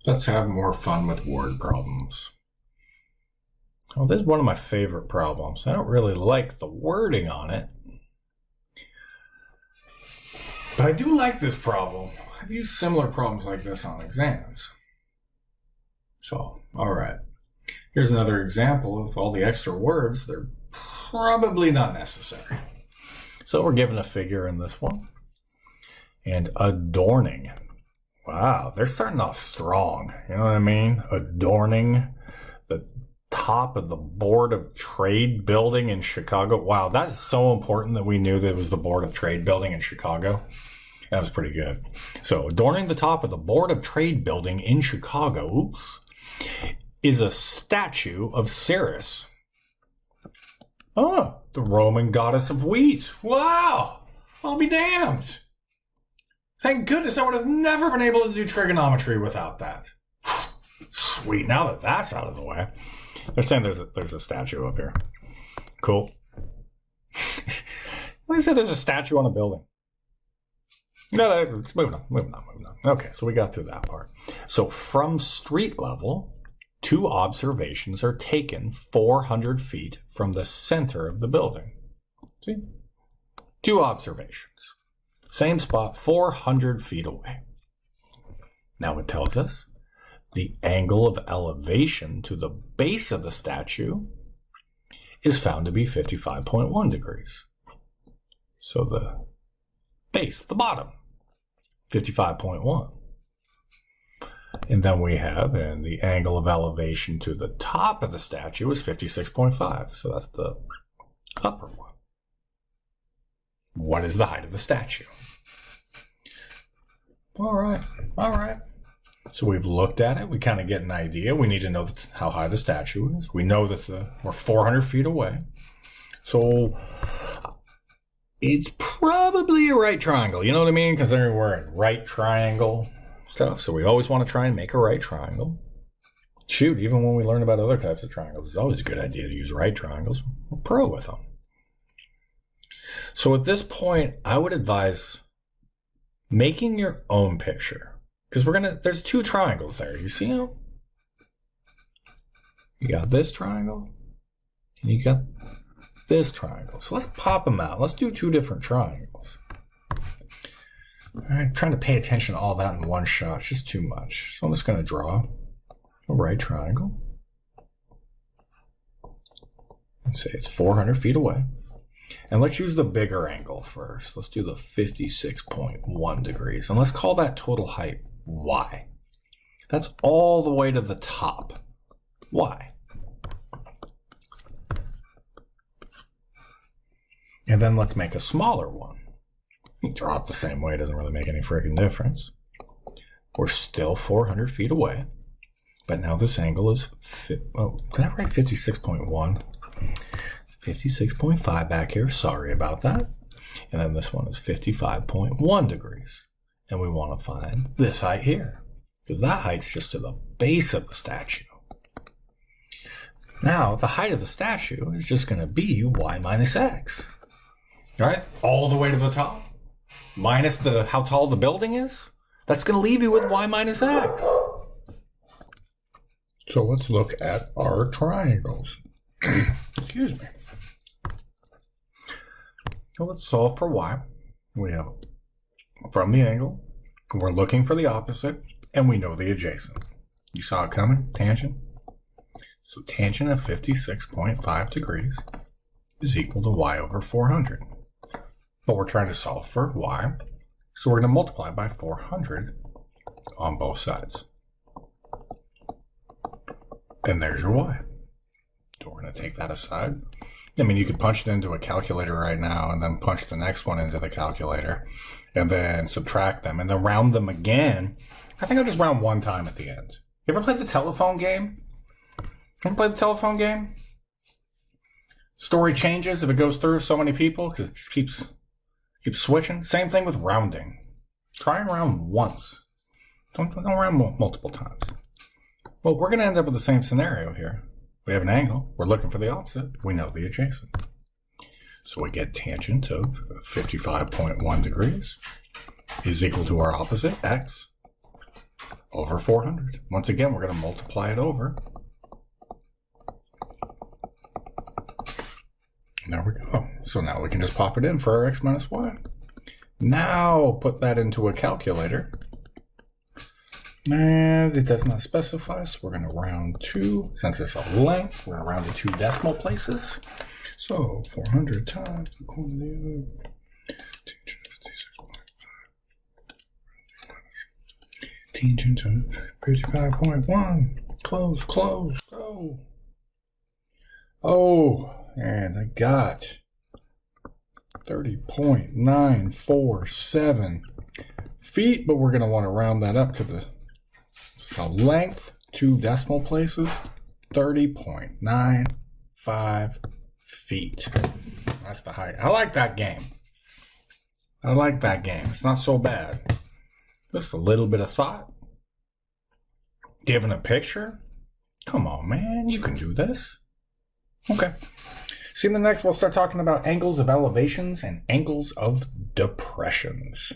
Let's have more fun with word problems. Well, this is one of my favorite problems. I don't really like the wording on it, but I do like this problem. I've used similar problems like this on exams. So, all right. Here's another example of all the extra words. They're probably not necessary. So we're given a figure in this one. And adorning. Wow, they're starting off strong. You know what I mean? Adorning the top of the Board of Trade building in Chicago. Wow, that is so important that we knew that it was the Board of Trade building in Chicago. That was pretty good. So, adorning the top of the Board of Trade building in Chicago, is a statue of Ceres. Oh, the Roman goddess of wheat. Wow, I'll be damned. Thank goodness I would have never been able to do trigonometry without that. Sweet, now that that's out of the way. They're saying there's a statue up here. Cool. Like I said, there's a statue on a building. No, moving on. Okay, so we got through that part. So from street level, 2 observations are taken 400 feet from the center of the building. See? 2 observations. Same spot, 400 feet away. Now it tells us the angle of elevation to the base of the statue is found to be 55.1 degrees. So the base, the bottom, 55.1. And then we have, and the angle of elevation to the top of the statue is 56.5. So that's the upper one. What is the height of the statue? All right. So we've looked at it. We kind of get an idea. We need to know how high the statue is. We know that we're 400 feet away. So it's probably a right triangle. You know what I mean? Considering we're in right triangle stuff. So we always want to try and make a right triangle. Shoot, even when we learn about other types of triangles, it's always a good idea to use right triangles. We're pro with them. So at this point, I would advise making your own picture. Because there's 2 triangles there. You see them? You got this triangle, and you got this triangle. So let's pop them out. Let's do 2 different triangles. All right, trying to pay attention to all that in one shot. It's just too much. So I'm just going to draw a right triangle. And say it's 400 feet away. And let's use the bigger angle first. Let's do the 56.1 degrees. And let's call that total height y. That's all the way to the top. Y. And then let's make a smaller one. You draw it the same way. It doesn't really make any freaking difference. We're still 400 feet away. But now this angle is, did I write 56.1? 56.5 back here. Sorry about that. And then this one is 55.1 degrees. And we want to find this height here, because that height's just to the base of the statue. Now, the height of the statue is just going to be y minus x. All right? All the way to the top. Minus how tall the building is. That's going to leave you with y minus x. So let's look at our triangles. Excuse me. So let's solve for y. We have from the angle, we're looking for the opposite, and we know the adjacent. You saw it coming? Tangent? So tangent of 56.5 degrees is equal to y over 400. But we're trying to solve for y, so we're going to multiply by 400 on both sides. And there's your y. So we're going to take that aside. I mean, you could punch it into a calculator right now and then punch the next one into the calculator and then subtract them and then round them again. I think I'll just round one time at the end. You ever played the telephone game? Story changes if it goes through so many people because it just keeps switching. Same thing with rounding. Try and round once. Don't round multiple times. Well, we're going to end up with the same scenario here. We have an angle. We're looking for the opposite. We know the adjacent. So we get tangent of 55.1 degrees is equal to our opposite, x, over 400. Once again, we're going to multiply it over. There we go. So now we can just pop it in for our x minus y. Now put that into a calculator. And it does not specify, so we're going to round to, since it's a length, we're going to round to 2 decimal places. So 400 times the quantity of 55.1. Close, close, go. Oh, and I got 30.947 feet, but we're going to want to round that up to the length, 2 decimal places, 30.95 feet. That's the height. I like that game. I like that game. It's not so bad. Just a little bit of thought. Given a picture. Come on, man. You can do this. Okay. See you in the next. We'll start talking about angles of elevations and angles of depressions.